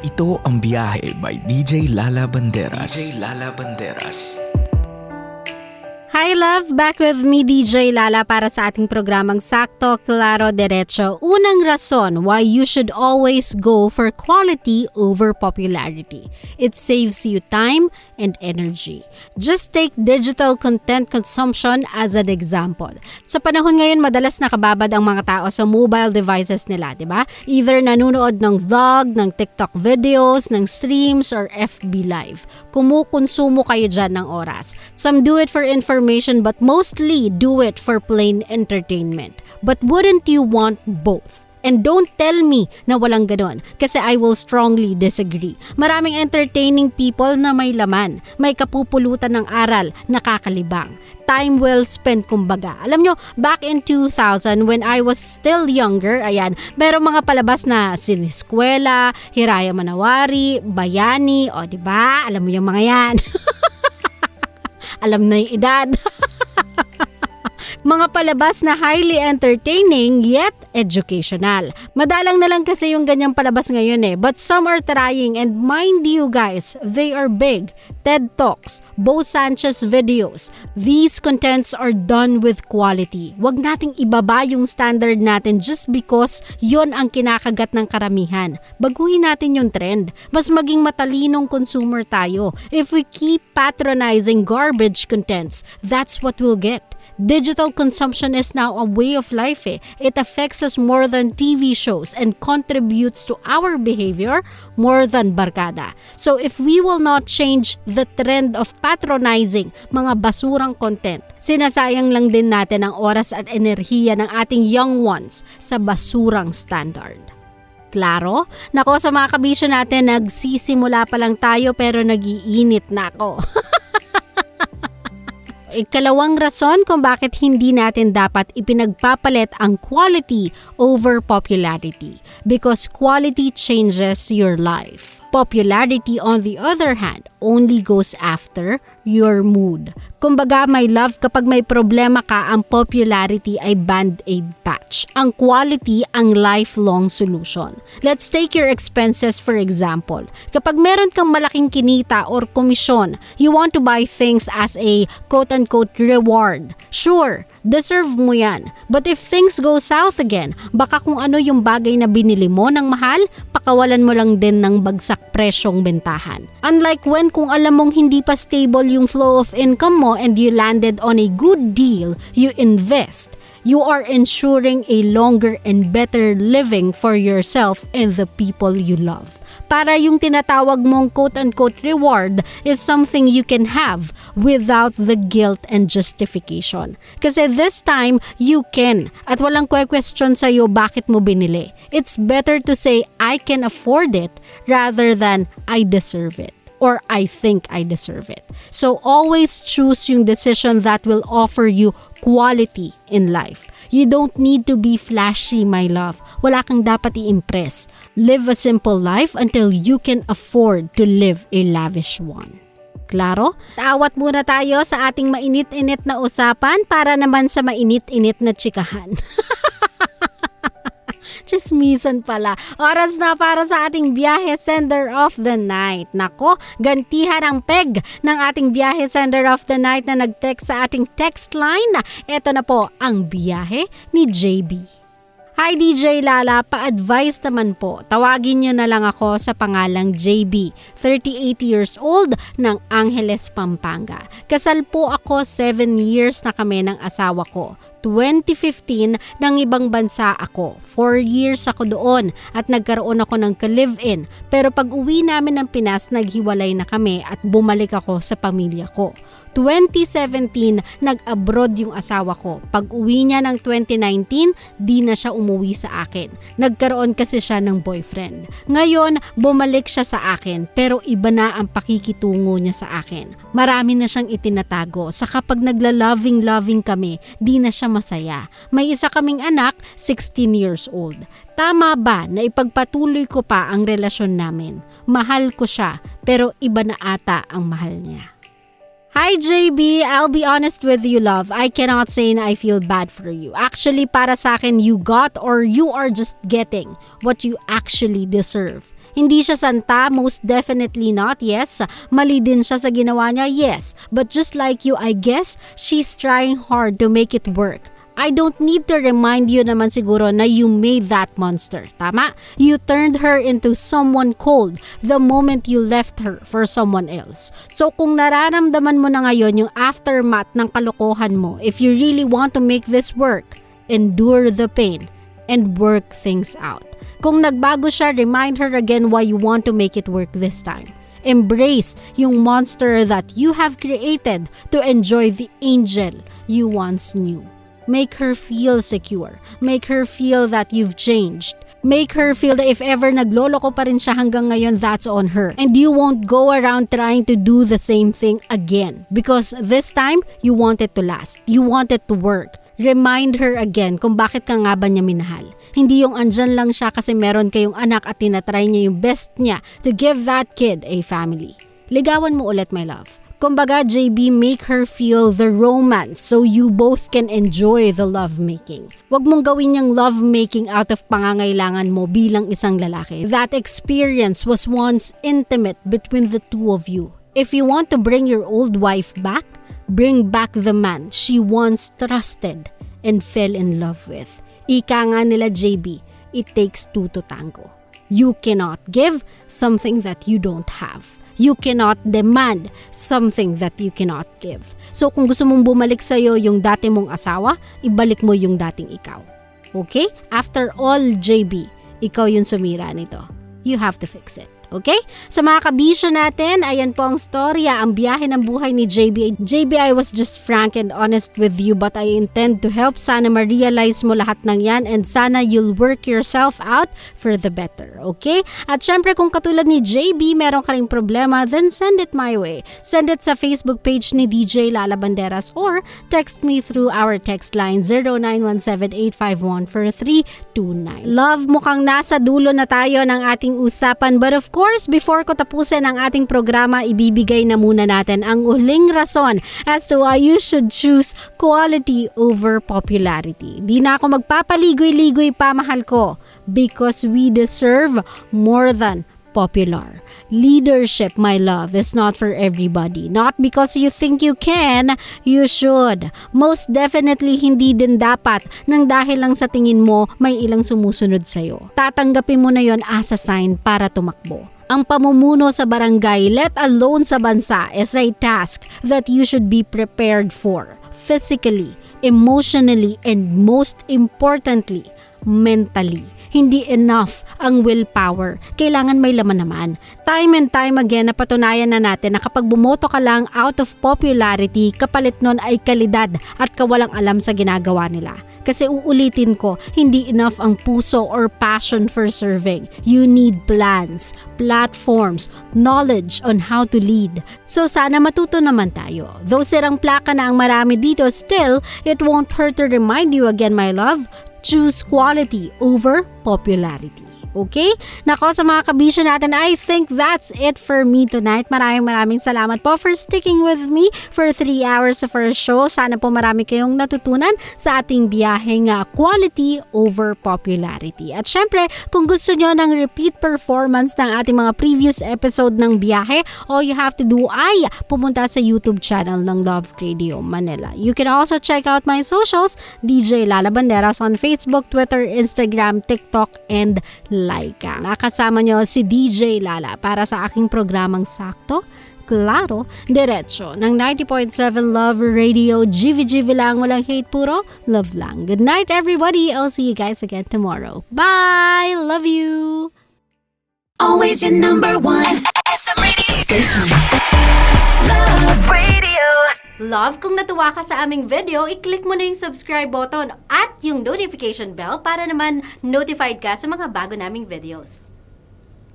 Ito ang Biyahe by DJ Lala Banderas. DJ Lala Banderas. Hi love! Back with me DJ Lala para sa ating programang Sakto, Klaro, Derecho. Unang rason why you should always go for quality over popularity. It saves you time and energy. Just take digital content consumption as an example. Sa panahon ngayon, madalas nakababad ang mga tao sa mobile devices nila, di ba? Either nanonood ng vlog, ng TikTok videos, ng streams, or FB Live. Kumukonsumo kayo dyan ng oras. Some do it for information but mostly do it for plain entertainment. But wouldn't you want both? And don't tell me na walang ganon kasi I will strongly disagree. Maraming entertaining people na may laman, may kapupulutan ng aral, nakakalibang. Time well spent kumbaga. Alam nyo, back in 2000 when I was still younger, ayan, merong mga palabas na Siniskwela, Hiraya Manawari, Bayani, o diba? Alam mo yung mga yan. Alam na yung edad. Mga palabas na highly entertaining yet educational. Madalang na lang kasi yung ganyang palabas ngayon but some are trying and mind you guys, they are big. TED Talks, Bo Sanchez videos. These contents are done with quality. Wag nating ibaba yung standard natin just because yon ang kinakagat ng karamihan. Baguhin natin yung trend. Mas maging matalinong consumer tayo. If we keep patronizing garbage contents, that's what we'll get. Digital consumption is now a way of life. It affects us more than TV shows and contributes to our behavior more than barkada. So if we will not change the trend of patronizing mga basurang content, sinasayang lang din natin ang oras at enerhiya ng ating young ones sa basurang standard. Klaro? Nako, sa mga kabisyo natin, nagsisimula pa lang tayo pero nagiinit na ako. Ikalawang rason kung bakit hindi natin dapat ipinagpapalit ang quality over popularity. Because quality changes your life. Popularity, on the other hand, only goes after your mood. Kumbaga, my love, kapag may problema ka, ang popularity ay band-aid patch. Ang quality, ang lifelong solution. Let's take your expenses for example. Kapag meron kang malaking kinita or komisyon, you want to buy things as a quote-unquote reward. Sure, deserve mo yan. But if things go south again, baka kung ano yung bagay na binili mo ng mahal, pakawalan mo lang din ng bagsak presyong bentahan. Unlike when kung alam mong hindi pa stable yung flow of income mo and you landed on a good deal, you invest. You are ensuring a longer and better living for yourself and the people you love. Para yung tinatawag mong quote-unquote reward is something you can have without the guilt and justification. Kasi this time, you can. At walang question sa'yo bakit mo binili. It's better to say, I can afford it rather than I deserve it. Or I think I deserve it. So always choose yung decision that will offer you quality in life. You don't need to be flashy, my love. Wala kang dapat i-impress. Live a simple life until you can afford to live a lavish one. Klaro? Taawat muna tayo sa ating mainit-init na usapan para naman sa mainit-init na tsikahan. Chismisan pala. Oras na para sa ating Byahe Sender of the Night. Nako, gantihan ang peg ng ating Byahe Sender of the Night na nag-text sa ating text line. Ito na po ang biyahe ni JB. Hi DJ Lala, pa-advise naman po. Tawagin niyo na lang ako sa pangalang JB, 38 years old ng Angeles, Pampanga. Kasal po ako 7 years na kami ng asawa ko. 2015 ng ibang bansa ako. 4 years ako doon at nagkaroon ako ng ka-live-in. Pero pag uwi namin ng Pinas, naghiwalay na kami at bumalik ako sa pamilya ko. 2017, nag-abroad yung asawa ko. Pag uwi niya ng 2019, di na siya umuwi sa akin. Nagkaroon kasi siya ng boyfriend. Ngayon, bumalik siya sa akin pero iba na ang pakikitungo niya sa akin. Marami na siyang itinatago. Sa kapag nagla-loving kami, di na siya masaya. May isa kaming anak, 16 years old. Tama ba na ipagpatuloy ko pa ang relasyon namin? Mahal ko siya pero iba na ata ang mahal niya. Hi JB, I'll be honest with you, love. I cannot say na I feel bad for you. Actually, para sa akin, you got or you are just getting what you actually deserve. Hindi siya santa, most definitely not, yes. Mali din siya sa ginawa niya, yes. But just like you, I guess, she's trying hard to make it work. I don't need to remind you naman siguro na you made that monster. Tama? You turned her into someone cold the moment you left her for someone else. So kung nararamdaman mo na ngayon yung aftermath ng kalokohan mo, if you really want to make this work, endure the pain and work things out. Kung nagbago siya, remind her again why you want to make it work this time. Embrace yung monster that you have created to enjoy the angel you once knew. Make her feel secure. Make her feel that you've changed. Make her feel that if ever nagloloko pa rin siya hanggang ngayon, that's on her. And you won't go around trying to do the same thing again. Because this time, you want it to last. You want it to work. Remind her again kung bakit ka nga ba niya minahal. Hindi yung andyan lang siya kasi meron kayong anak at tinatry niya yung best niya to give that kid a family. Ligawan mo ulit, my love. Kumbaga, JB, make her feel the romance so you both can enjoy the lovemaking. Huwag mong gawin yung lovemaking out of pangangailangan mo bilang isang lalaki. That experience was once intimate between the two of you. If you want to bring your old wife back, bring back the man she once trusted and fell in love with. Ika nga nila, JB, it takes two to tango. You cannot give something that you don't have. You cannot demand something that you cannot give. So kung gusto mong bumalik sa'yo yung dati mong asawa, ibalik mo yung dating ikaw. Okay? After all, JB, ikaw yung sumira nito. You have to fix it. Okay? Sa mga kabisyo natin, ayan po ang storya, ang biyahe ng buhay ni JB. JB, I was just frank and honest with you but I intend to help. Sana ma-realize mo lahat ng yan and sana you'll work yourself out for the better. Okay? At syempre kung katulad ni JB, meron ka ring problema, then send it my way. Send it sa Facebook page ni DJ Lala Banderas or text me through our text line 0917-851-4329. Love, mukhang nasa dulo na tayo ng ating usapan but of course, before ko tapusin ang ating programa, ibibigay na muna natin ang uling rason as to why you should choose quality over popularity. Di na ako magpapaligoy-ligoy pa, mahal ko, because we deserve more than popular. Leadership, my love, is not for everybody. Not because you think you can, you should. Most definitely, hindi din dapat nang dahil lang sa tingin mo may ilang sumusunod sa'yo. Tatanggapin mo na yon as a sign para tumakbo. Ang pamumuno sa barangay, let alone sa bansa, is a task that you should be prepared for. Physically, emotionally, and most importantly, mentally. Hindi enough ang willpower. Kailangan may laman naman. Time and time again, napatunayan na natin na kapag bumoto ka lang out of popularity, kapalit nun ay kalidad at kawalang alam sa ginagawa nila. Kasi uulitin ko, hindi enough ang puso or passion for serving. You need plans, platforms, knowledge on how to lead. So sana matuto naman tayo. Though sirang plaka na ang marami dito, still, it won't hurt to remind you again, my love, choose quality over popularity. Okay? Nako, sa mga kabisyo natin, I think that's it for me tonight. Maraming salamat po for sticking with me for 3 hours of our show. Sana po marami kayong natutunan sa ating biyaheng quality over popularity. At syempre, kung gusto nyo ng repeat performance ng ating mga previous episode ng biyahe, all you have to do ay pumunta sa YouTube channel ng Love Radio Manila. You can also check out my socials, DJ Lala Banderas on Facebook, Twitter, Instagram, TikTok, and Laika. Nakasama nyo si DJ Lala para sa aking programang sakto, klaro, diretso ng 90.7 Love Radio. GV lang, walang hate, puro love lang. Good night everybody. I'll see you guys again tomorrow. Bye! Love you! Always your number one SM radio station. Love Radio. Love, kung natuwa ka sa aming video, i-click mo na yung subscribe button at yung notification bell para naman notified ka sa mga bago naming videos.